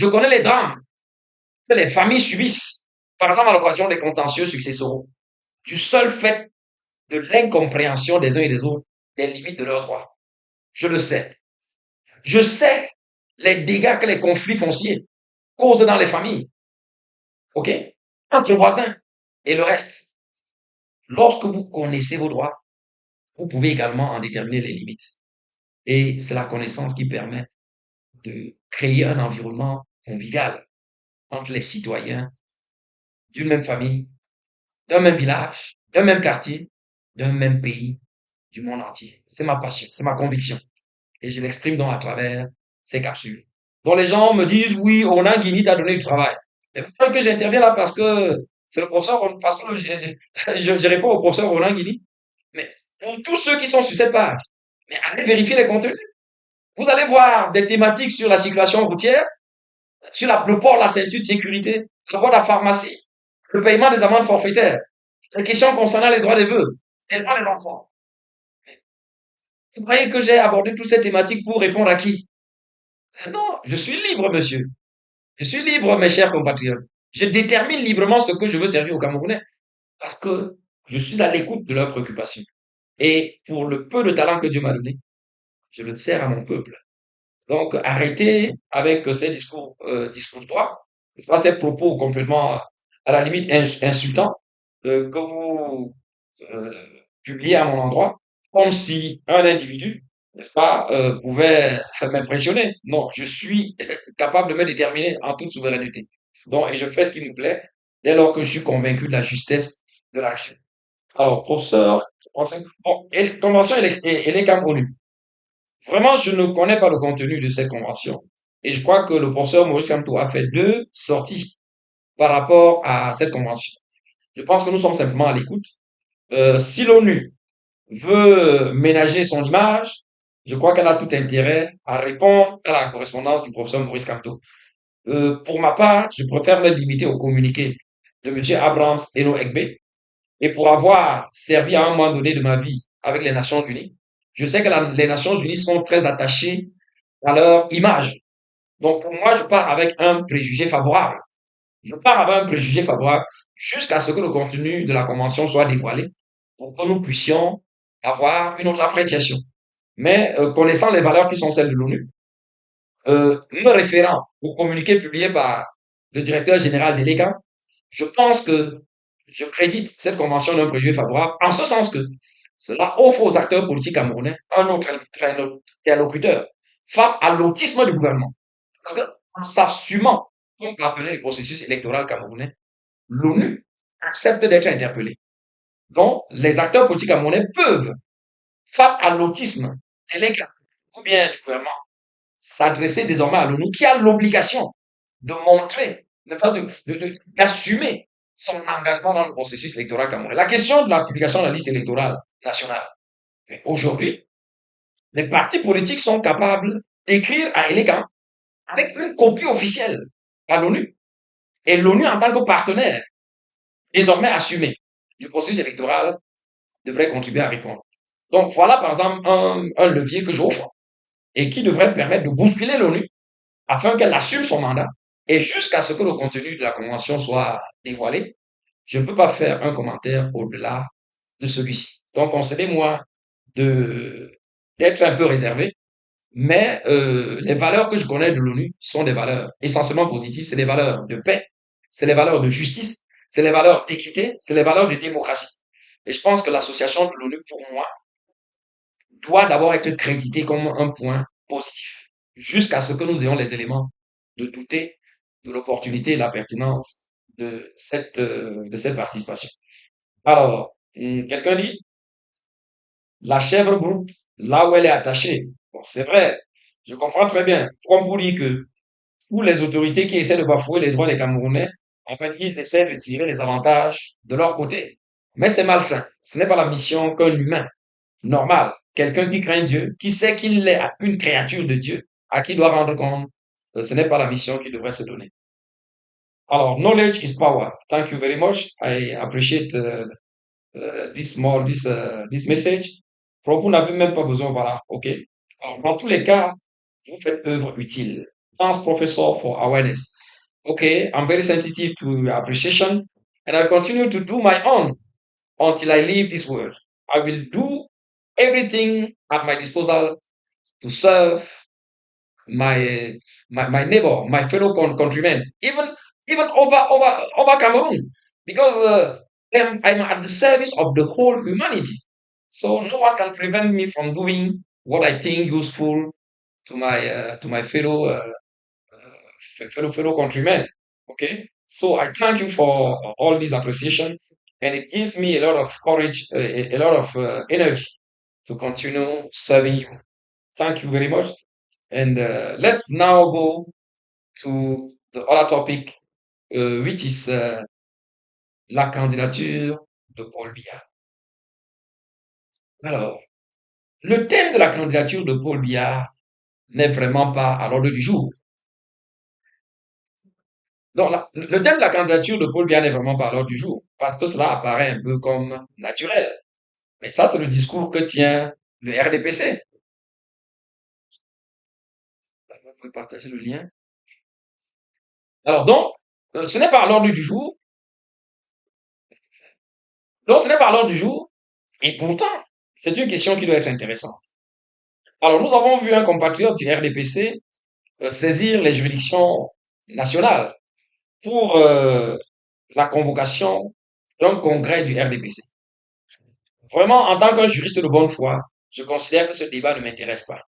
Je connais les drames que les familles subissent, par exemple à l'occasion des contentieux successoraux, du seul fait de l'incompréhension des uns et des autres des limites de leurs droits. Je le sais. Je sais les dégâts que les conflits fonciers causent dans les familles, OK? Entre voisins et le reste. Lorsque vous connaissez vos droits, vous pouvez également en déterminer les limites. Et c'est la connaissance qui permet de créer un environnement convivial entre les citoyens d'une même famille, d'un même village, d'un même quartier, d'un même pays, du monde entier. C'est ma passion, c'est ma conviction. Et je l'exprime donc à travers ces capsules. Donc les gens me disent, oui, Ronan Guinit a donné du travail. Et pourquoi que j'interviens là parce que c'est le professeur, parce que je réponds au professeur Ronan Guinit. Mais pour tous ceux qui sont sur cette page, mais allez vérifier les contenus. Vous allez voir des thématiques sur la circulation routière, sur le port de la ceinture de sécurité, le port de la pharmacie, le paiement des amendes forfaitaires, les questions concernant les droits des veuves, les droits des enfants. Vous croyez que j'ai abordé toutes ces thématiques pour répondre à qui? Non, je suis libre, monsieur. Je suis libre, mes chers compatriotes. Je détermine librement ce que je veux servir aux Camerounais parce que je suis à l'écoute de leurs préoccupations. Et pour le peu de talent que Dieu m'a donné, je le sers à mon peuple. Donc, arrêtez avec ces discours-toi, n'est-ce pas, ces propos complètement, à la limite, insultants, que vous euh, publiez à mon endroit, comme si un individu, n'est-ce pas, pouvait m'impressionner. Non, je suis capable de me déterminer en toute souveraineté. Donc, et je fais ce qui me plaît dès lors que je suis convaincu de la justesse de l'action. Alors, professeur, bon, et convention, elle est comme ONU. Vraiment, je ne connais pas le contenu de cette convention. Et je crois que le professeur Maurice Kamto a fait deux sorties par rapport à cette convention. Je pense que nous sommes simplement à l'écoute. Si l'ONU veut ménager son image, je crois qu'elle a tout intérêt à répondre à la correspondance du professeur Maurice Kamto. Pour ma part, je préfère me limiter au communiqué de M. Abrams Eno Egbe. Et pour avoir servi à un moment donné de ma vie avec les Nations Unies, je sais que les Nations Unies sont très attachées à leur image. Donc, pour moi, je pars avec un préjugé favorable. Je pars avec un préjugé favorable jusqu'à ce que le contenu de la convention soit dévoilé pour que nous puissions avoir une autre appréciation. Mais connaissant les valeurs qui sont celles de l'ONU, me référant au communiqué publié par le directeur général de l'EGA, je pense que je crédite cette convention d'un préjugé favorable en ce sens que cela offre aux acteurs politiques camerounais un autre interlocuteur face à l'autisme du gouvernement. Parce que, en s'assumant comme partenaire du processus électoral camerounais, l'ONU accepte d'être interpellée. Donc, les acteurs politiques camerounais peuvent, face à l'autisme de l'État ou bien du gouvernement, s'adresser désormais à l'ONU qui a l'obligation de montrer, d'assumer son engagement dans le processus électoral camerounais. La question de la publication de la liste électorale nationale. Mais aujourd'hui, les partis politiques sont capables d'écrire à Elégan avec une copie officielle à l'ONU. Et l'ONU, en tant que partenaire, désormais assumé du processus électoral, devrait contribuer à répondre. Donc voilà, par exemple, un levier que j'offre et qui devrait permettre de bousculer l'ONU afin qu'elle assume son mandat. Et jusqu'à ce que le contenu de la convention soit dévoilé, je ne peux pas faire un commentaire au-delà de celui-ci. Donc, concédez-moi de d'être un peu réservé, mais les valeurs que je connais de l'ONU sont des valeurs essentiellement positives, c'est des valeurs de paix, c'est les valeurs de justice, c'est les valeurs d'équité, c'est les valeurs de démocratie. Et je pense que l'association de l'ONU, pour moi, doit d'abord être créditée comme un point positif, jusqu'à ce que nous ayons les éléments de douter de l'opportunité et de la pertinence de cette participation. Alors, quelqu'un dit, la chèvre broute là où elle est attachée. Bon, c'est vrai, je comprends très bien. Comme vous dire que tous les autorités qui essaient de bafouer les droits des Camerounais, en fait, ils essaient de tirer les avantages de leur côté. Mais c'est malsain. Ce n'est pas la mission qu'un humain normal, quelqu'un qui craint Dieu, qui sait qu'il est une créature de Dieu, à qui il doit rendre compte, ce n'est pas la mission qu'il devrait se donner. Alors, knowledge is power. Thank you very much. I appreciate this message. Donc, vous n'avez même pas besoin, voilà, ok. Alors, dans tous les cas, vous faites œuvre utile. Thanks, Professor, for awareness. Okay, I'm very sensitive to your appreciation, and I'll continue to do my own until I leave this world. I will do everything at my disposal to serve my my neighbor, my fellow countrymen, even over Cameroon, because I'm at the service of the whole humanity. So no one can prevent me from doing what I think useful to my fellow countrymen. Okay, so I thank you for all this appreciation, and it gives me a lot of courage, a lot of energy to continue serving you. Thank you very much. And let's now go to the other topic, which is la candidature de Paul Biya. Alors, le thème de la candidature de Paul Biya n'est vraiment pas à l'ordre du jour. Donc, le thème de la candidature de Paul Biya n'est vraiment pas à l'ordre du jour, parce que cela apparaît un peu comme naturel. Mais ça, c'est le discours que tient le RDPC. Vous pouvez partager le lien. Alors, donc, ce n'est pas à l'ordre du jour. Donc, ce n'est pas à l'ordre du jour. Et pourtant, c'est une question qui doit être intéressante. Alors, nous avons vu un compatriote du RDPC saisir les juridictions nationales pour la convocation d'un congrès du RDPC. Vraiment, en tant qu'un juriste de bonne foi, je considère que ce débat ne m'intéresse pas.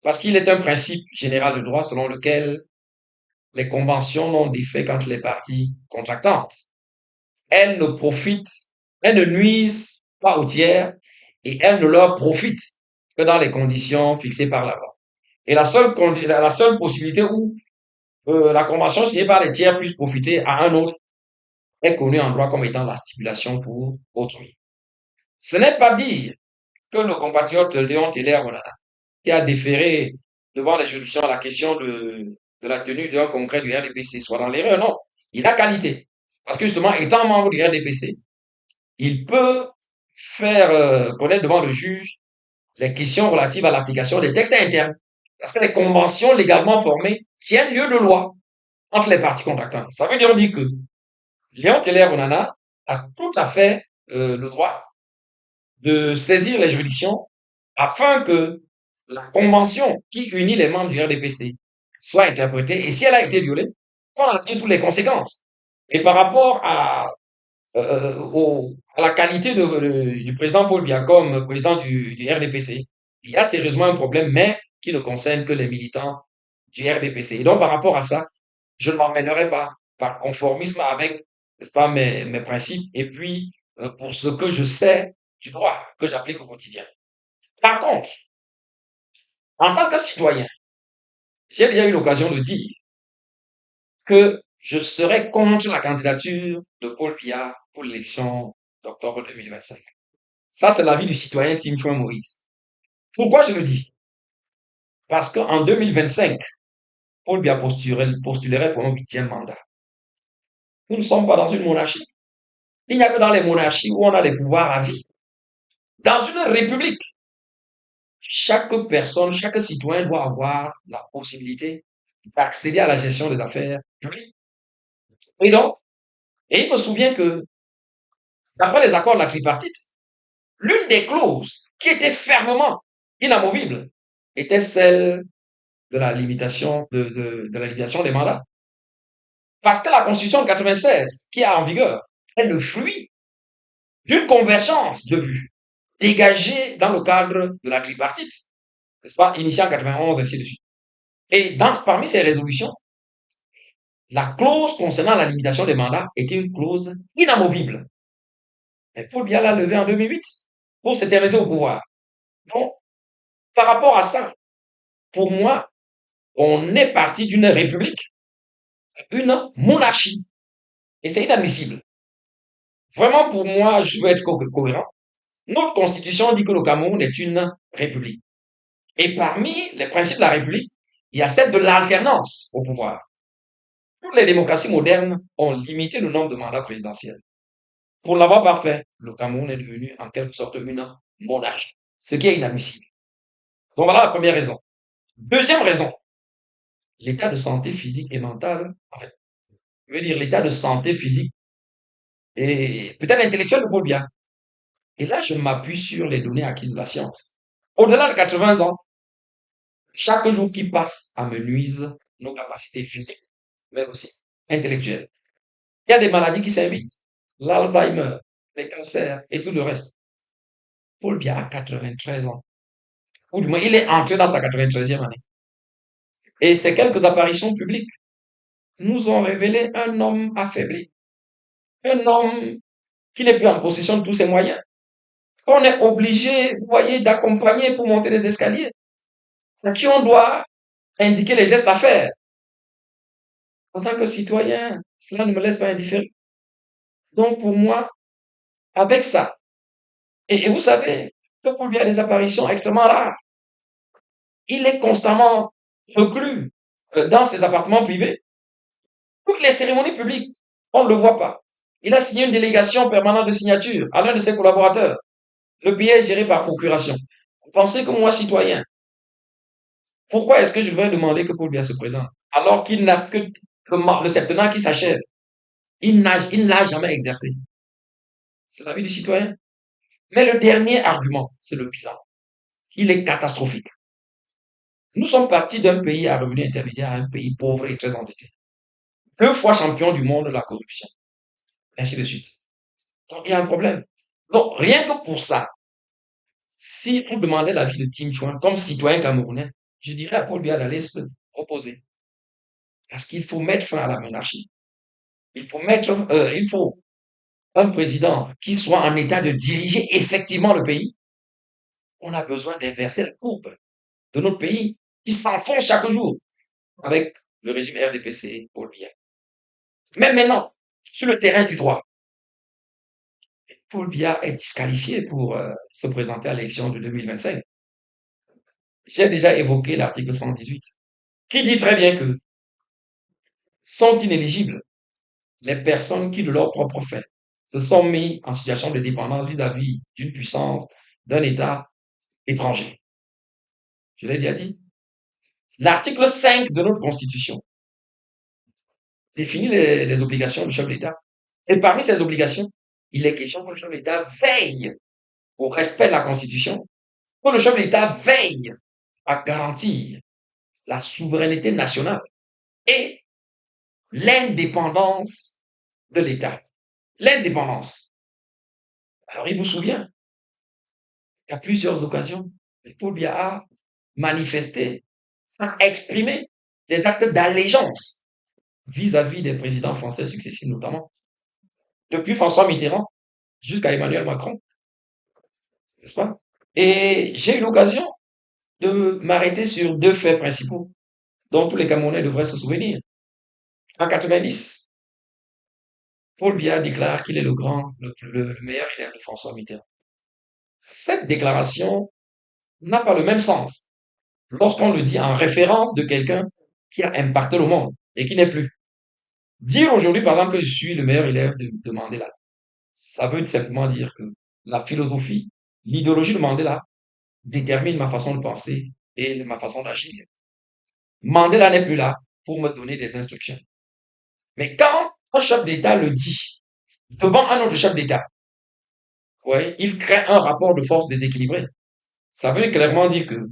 Parce qu'il est un principe général de droit selon lequel les conventions n'ont d'effet qu'entre les parties contractantes. Elles ne profitent, elles ne nuisent pas aux tiers et elles ne leur profitent que dans les conditions fixées par la loi. Et la seule possibilité où la convention signée par les tiers puisse profiter à un autre est connue en droit comme étant la stipulation pour autrui. Ce n'est pas dire que le compatriote Léon Teller qui a déféré devant les juridictions à la question de la tenue d'un congrès du RDPC soit dans l'erreur, non. Il a qualité. Parce que justement, étant membre du RDPC, il peut faire connaître devant le juge les questions relatives à l'application des textes internes. Parce que les conventions légalement formées tiennent lieu de loi entre les parties contractantes. Ça veut dire que Léon Teller Onana a tout à fait le droit de saisir les juridictions afin que la convention qui unit les membres du RDPC soit interprétée et si elle a été violée, qu'on en tire toutes les conséquences. Et par rapport à la qualité du président Paul Biya comme président du RDPC, il y a sérieusement un problème, mais qui ne concerne que les militants du RDPC. Et donc, par rapport à ça, je ne m'emmènerai pas par conformisme avec, n'est-ce pas, mes principes et puis pour ce que je sais du droit que j'applique au quotidien. Par contre, en tant que citoyen, j'ai déjà eu l'occasion de dire que je serai contre la candidature de Paul Biya pour l'élection d'octobre 2025. Ça, c'est l'avis du citoyen Tim Chouin Moïse. Pourquoi je le dis? Parce qu'en 2025, Paul Biya postulerait pour un 8e mandat. Nous ne sommes pas dans une monarchie. Il n'y a que dans les monarchies où on a les pouvoirs à vie. Dans une république, chaque personne, chaque citoyen doit avoir la possibilité d'accéder à la gestion des affaires publiques. Et donc, il me souvient que, d'après les accords de la tripartite, l'une des clauses qui était fermement inamovible était celle de la limitation, de la limitation des mandats. Parce que la Constitution de 96, qui est en vigueur, est le fruit d'une convergence de vues dégagée dans le cadre de la tripartite, n'est-ce pas, initiée en 91, ainsi de suite. Et parmi ces résolutions, la clause concernant la limitation des mandats était une clause inamovible. Mais Paul Biya l'a levé en 2008 pour s'éterniser au pouvoir. Donc, par rapport à ça, pour moi, on est parti d'une république, une monarchie. Et c'est inadmissible. Vraiment, pour moi, je veux être cohérent. Notre constitution dit que le Cameroun est une république. Et parmi les principes de la république, il y a celle de l'alternance au pouvoir. Toutes les démocraties modernes ont limité le nombre de mandats présidentiels. Pour l'avoir pas fait, le Cameroun est devenu en quelque sorte une monarchie, ce qui est inadmissible. Donc voilà la première raison. Deuxième raison, l'état de santé physique et mentale, en fait, je veux dire l'état de santé physique et peut-être intellectuel de Paul Biya. Et là, je m'appuie sur les données acquises de la science. Au-delà de 80 ans, chaque jour qui passe à me nuise nos capacités physiques, mais aussi intellectuelles. Il y a des maladies qui s'invitent. L'Alzheimer, les cancers et tout le reste. Paul Biya a 93 ans. Ou du moins, il est entré dans sa 93e année. Et ces quelques apparitions publiques nous ont révélé un homme affaibli. Un homme qui n'est plus en possession de tous ses moyens. Qu'on est obligé, vous voyez, d'accompagner pour monter les escaliers. À qui on doit indiquer les gestes à faire. En tant que citoyen, cela ne me laisse pas indifférent. Donc, pour moi, avec ça, et vous savez, Paul Biya a des apparitions extrêmement rares. Il est constamment reclus dans ses appartements privés. Toutes les cérémonies publiques, on ne le voit pas. Il a signé une délégation permanente de signature à l'un de ses collaborateurs. Le pays est géré par procuration. Vous pensez que moi, citoyen, pourquoi est-ce que je vais demander que Paul Biya se présente alors qu'il n'a que le septennat qui s'achève? Il ne l'a jamais exercé. C'est la vie du citoyen. Mais le dernier argument, c'est le bilan. Il est catastrophique. Nous sommes partis d'un pays à revenu intermédiaire à un pays pauvre et très endetté. 2 fois champion du monde de la corruption. Ainsi de suite. Donc, il y a un problème. Donc, rien que pour ça, si on demandait l'avis de Tim Chouin comme citoyen camerounais, je dirais à Paul Biya d'aller se proposer. Parce qu'il faut mettre fin à la monarchie. Il faut un président qui soit en état de diriger effectivement le pays. On a besoin d'inverser la courbe de notre pays qui s'enfonce chaque jour avec le régime RDPC Paul Biya. Même maintenant, sur le terrain du droit, Paul Biya est disqualifié pour se présenter à l'élection de 2025. J'ai déjà évoqué l'article 118, qui dit très bien que sont inéligibles les personnes qui, de leur propre fait, se sont mis en situation de dépendance vis-à-vis d'une puissance, d'un État étranger. Je l'ai déjà dit. L'article 5 de notre Constitution définit les obligations du chef d'État. Et parmi ces obligations, il est question que le chef d'État veille au respect de la Constitution, que le chef d'État veille à garantir la souveraineté nationale et l'indépendance de l'État. L'indépendance. Alors, il vous souvient qu'à plusieurs occasions, Paul Biya a manifesté, a exprimé des actes d'allégeance vis-à-vis des présidents français successifs, notamment, depuis François Mitterrand jusqu'à Emmanuel Macron, n'est-ce pas? Et j'ai eu l'occasion de m'arrêter sur 2 faits principaux dont tous les Camerounais devraient se souvenir. En 90, Paul Biya déclare qu'il est le meilleur élève de François Mitterrand. Cette déclaration n'a pas le même sens lorsqu'on le dit en référence de quelqu'un qui a impacté le monde et qui n'est plus. Dire aujourd'hui, par exemple, que je suis le meilleur élève de Mandela, ça veut simplement dire que la philosophie, l'idéologie de Mandela détermine ma façon de penser et ma façon d'agir. Mandela n'est plus là pour me donner des instructions. Mais quand un chef d'État le dit devant un autre chef d'État, ouais, il crée un rapport de force déséquilibré. Ça veut clairement dire que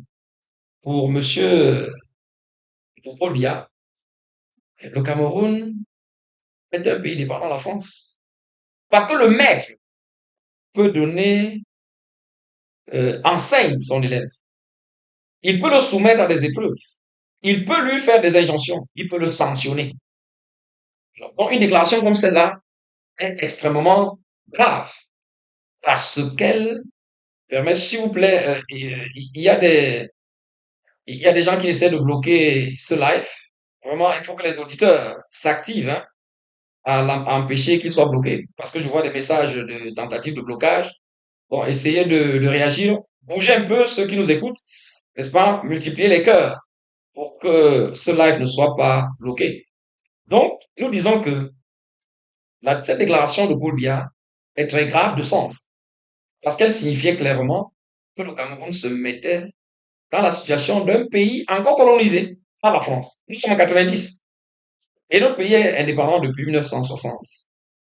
pour monsieur, pour Paul Biya, le Cameroun est un pays dépendant de la France. Parce que le maître peut donner, enseigne son élève. Il peut le soumettre à des épreuves. Il peut lui faire des injonctions. Il peut le sanctionner. Donc, une déclaration comme celle-là est extrêmement grave parce qu'elle permet, s'il vous plaît, il y a des gens qui essaient de bloquer ce live. Vraiment, il faut que les auditeurs s'activent, hein, à empêcher qu'il soit bloqué parce que je vois des messages de tentatives de blocage. Bon, essayez de réagir. Bougez un peu ceux qui nous écoutent, n'est-ce pas? Multipliez les cœurs pour que ce live ne soit pas bloqué. Donc, nous disons que cette déclaration de Paul Biya est très grave de sens parce qu'elle signifiait clairement que le Cameroun se mettait dans la situation d'un pays encore colonisé. pas la France. Nous sommes en 90. Et notre pays est indépendant depuis 1960.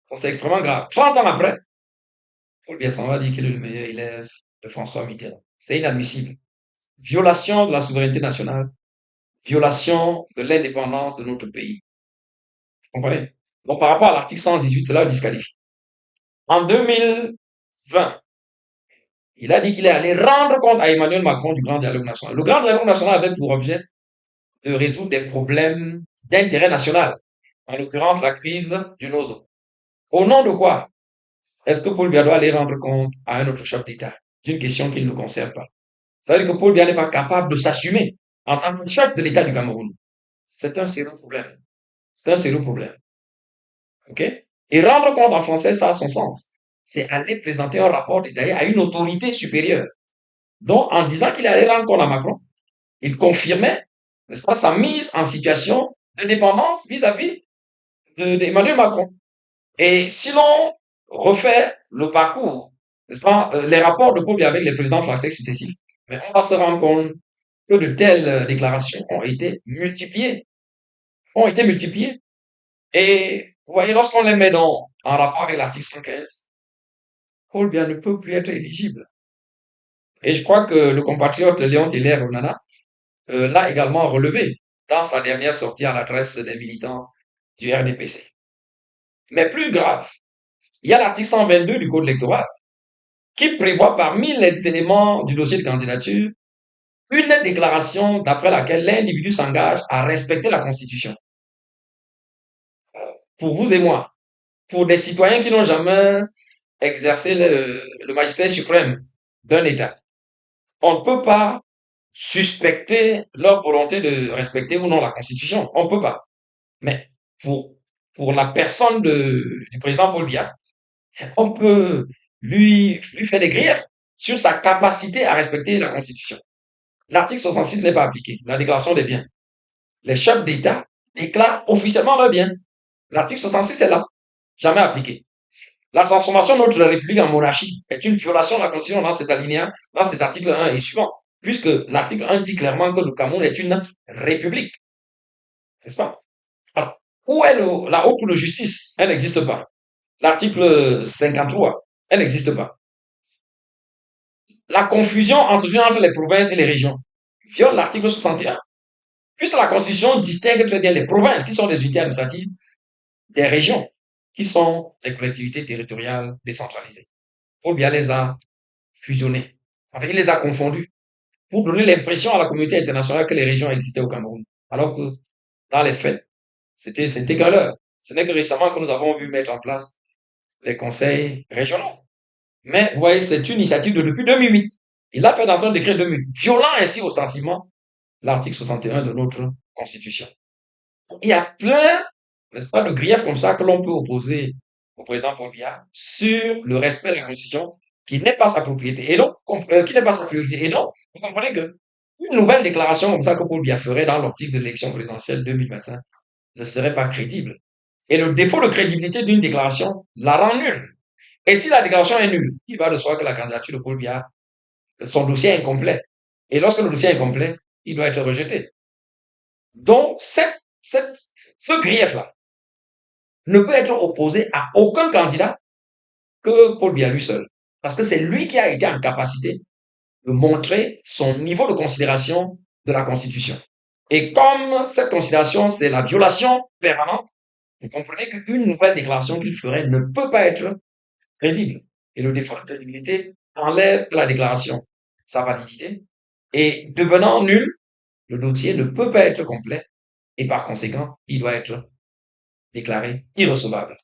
Donc c'est extrêmement grave. 30 ans après, Paul Biya s'en va dire qu'il est le meilleur élève de François Mitterrand. C'est inadmissible. Violation de la souveraineté nationale, violation de l'indépendance de notre pays. Vous comprenez? Donc par rapport à l'article 118, cela le disqualifie. En 2020, il a dit qu'il est allé rendre compte à Emmanuel Macron du grand dialogue national. Le grand dialogue national avait pour objet de résoudre des problèmes d'intérêt national, en l'occurrence la crise du Nozo. Au nom de quoi est-ce que Paul Biya doit aller rendre compte à un autre chef d'État d'une question qui ne le concerne pas? Ça veut dire que Paul Biya n'est pas capable de s'assumer en tant que chef de l'État du Cameroun. C'est un sérieux problème. C'est un sérieux problème. OK? Et rendre compte en français, ça a son sens. C'est aller présenter un rapport détaillé à une autorité supérieure. Donc, en disant qu'il allait rendre compte à Macron, il confirmait, n'est-ce pas, sa mise en situation de dépendance vis-à-vis d'Emmanuel Macron. Et si l'on refait le parcours, n'est-ce pas, les rapports de Paul Biya avec les présidents français successifs, mais on va se rendre compte que de telles déclarations ont été multipliées. Ont été multipliées. Et vous voyez, lorsqu'on les met en rapport avec l'article 115, Paul Biya ne peut plus être éligible. Et je crois que le compatriote Léon Tiller Onana l'a également relevé dans sa dernière sortie à l'adresse des militants du RDPC. Mais plus grave, il y a l'article 122 du Code électoral qui prévoit parmi les éléments du dossier de candidature une déclaration d'après laquelle l'individu s'engage à respecter la Constitution. Pour vous et moi, pour des citoyens qui n'ont jamais exercé le magistère suprême d'un État, on ne peut pas suspecter leur volonté de respecter ou non la Constitution. On ne peut pas. Mais pour, pour la personne du président Paul Biya, on peut lui faire des griefs sur sa capacité à respecter la Constitution. L'article 66 n'est pas appliqué, la déclaration des biens. Les chefs d'État déclarent officiellement leurs biens. L'article 66 est là, jamais appliqué. La transformation de notre République en monarchie est une violation de la Constitution dans ses alinéas, dans ses articles 1 et suivants, puisque l'article 1 dit clairement que le Cameroun est une république. N'est-ce pas? Alors, où est la haute cour de justice? Elle n'existe pas. L'article 53, elle n'existe pas. La confusion entre les provinces et les régions viole l'article 61, puisque la Constitution distingue très bien les provinces, qui sont des unités administratives, des régions, qui sont des collectivités territoriales décentralisées. Paul Biya les a fusionnés. Enfin, il les a confondus pour donner l'impression à la communauté internationale que les régions existaient au Cameroun. Alors que, dans les faits, c'était qu'un leurre. Ce n'est que récemment que nous avons vu mettre en place les conseils régionaux. Mais, vous voyez, c'est une initiative de depuis 2008. Il l'a fait dans un décret de 2008, violant ainsi ostensiblement l'article 61 de notre Constitution. Il y a plein, n'est-ce pas, de griefs comme ça que l'on peut opposer au président Paul Biya sur le respect de la Constitution qui n'est pas sa propriété. Et donc, qui n'est pas sa priorité. Et donc, vous comprenez que une nouvelle déclaration comme ça que Paul Biya ferait dans l'optique de l'élection présidentielle 2025 ne serait pas crédible. Et le défaut de crédibilité d'une déclaration la rend nulle. Et si la déclaration est nulle, il va de soi que la candidature de Paul Biya, son dossier est incomplet. Et lorsque le dossier est incomplet, il doit être rejeté. Donc, ce grief-là ne peut être opposé à aucun candidat que Paul Biya lui seul. Parce que c'est lui qui a été en capacité de montrer son niveau de considération de la Constitution. Et comme cette considération, c'est la violation permanente, vous comprenez qu'une nouvelle déclaration qu'il ferait ne peut pas être crédible. Et le défaut de crédibilité enlève de la déclaration sa validité. Et devenant nul, le dossier ne peut pas être complet. Et par conséquent, il doit être déclaré irrecevable.